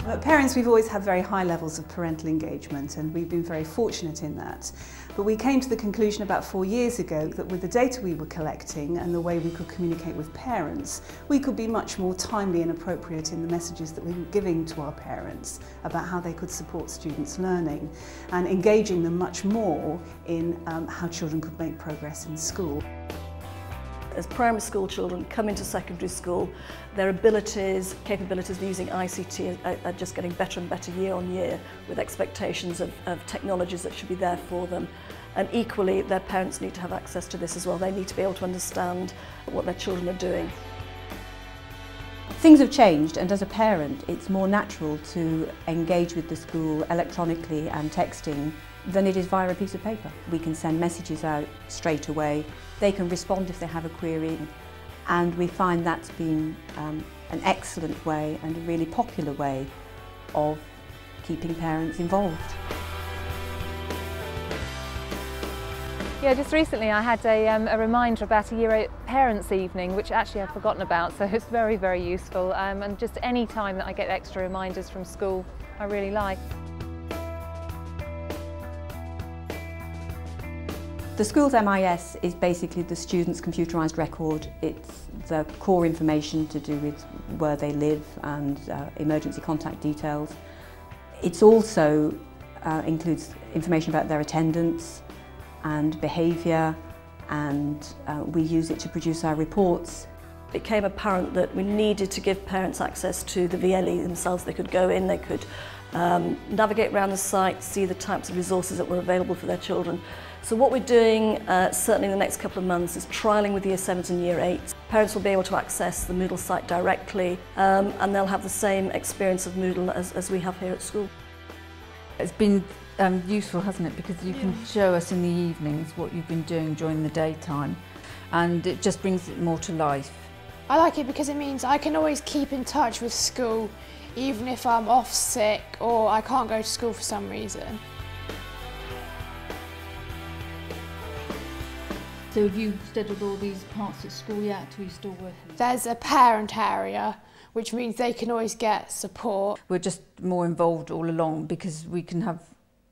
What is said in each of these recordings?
At Perins, we've always had very high levels of parental engagement, and we've been very fortunate in that. But we came to the conclusion about 4 years ago that with the data we were collecting and the way we could communicate with parents, we could be much more timely and appropriate in the messages that we were giving to our parents about how they could support students' learning and engaging them much more in how children could make progress in school. As primary school children come into secondary school, their abilities, capabilities of using ICT are just getting better and better year on year, with expectations of technologies that should be there for them. And equally, their parents need to have access to this as well. They need to be able to understand what their children are doing. Things have changed, and as a parent it's more natural to engage with the school electronically and texting than it is via a piece of paper. We can send messages out straight away, they can respond if they have a query, and we find that's been an excellent way and a really popular way of keeping parents involved. Yeah, just recently I had a reminder about a Year 8 Parents' Evening, which actually I'd forgotten about, so it's very, very useful. And just any time that I get extra reminders from school, I really like. The school's MIS is basically the student's computerised record. It's the core information to do with where they live and emergency contact details. It also includes information about their attendance and behaviour, and we use it to produce our reports. It became apparent that we needed to give parents access to the VLE themselves. They could go in, they could navigate around the site, see the types of resources that were available for their children. So what we're doing, certainly in the next couple of months, is trialling with Year 7s and Year 8s. Parents will be able to access the Moodle site directly, and they'll have the same experience of Moodle as we have here at school. It's been useful, hasn't it, because you can show us in the evenings what you've been doing during the daytime, and it just brings it more to life. I like it because it means I can always keep in touch with school even if I'm off sick or I can't go to school for some reason. So have you studied all these parts at school yet, or are you still working? There's a parent area, which means they can always get support. We're just more involved all along because we can have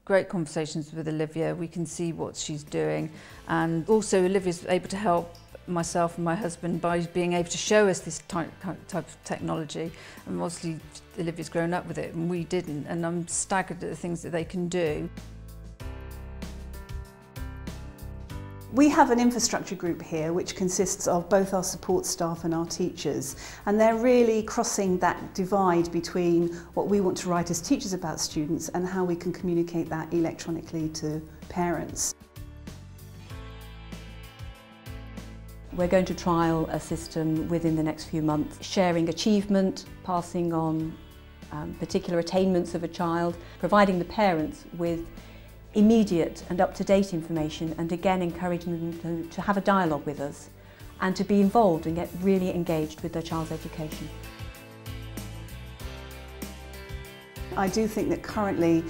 great conversations with Olivia, we can see what she's doing, and also Olivia's able to help myself and my husband by being able to show us this type of technology. And obviously Olivia's grown up with it and we didn't, and I'm staggered at the things that they can do. We have an infrastructure group here which consists of both our support staff and our teachers, and they're really crossing that divide between what we want to write as teachers about students and how we can communicate that electronically to parents. We're going to trial a system within the next few months, sharing achievement, passing on particular attainments of a child, providing the parents with immediate and up-to-date information, and again encouraging them to have a dialogue with us and to be involved and get really engaged with their child's education. I do think that currently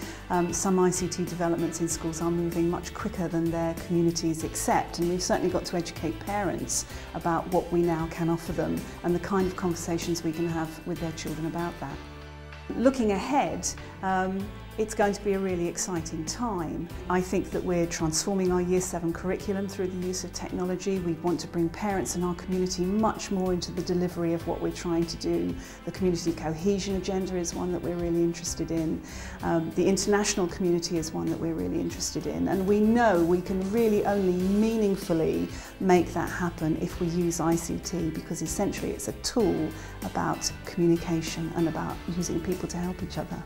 some ICT developments in schools are moving much quicker than their communities accept, and we've certainly got to educate parents about what we now can offer them and the kind of conversations we can have with their children about that. Looking ahead, it's going to be a really exciting time. I think that we're transforming our Year 7 curriculum through the use of technology. We want to bring parents and our community much more into the delivery of what we're trying to do. The community cohesion agenda is one that we're really interested in. The international community is one that we're really interested in. And we know we can really only meaningfully make that happen if we use ICT, because essentially it's a tool about communication and about using people to help each other.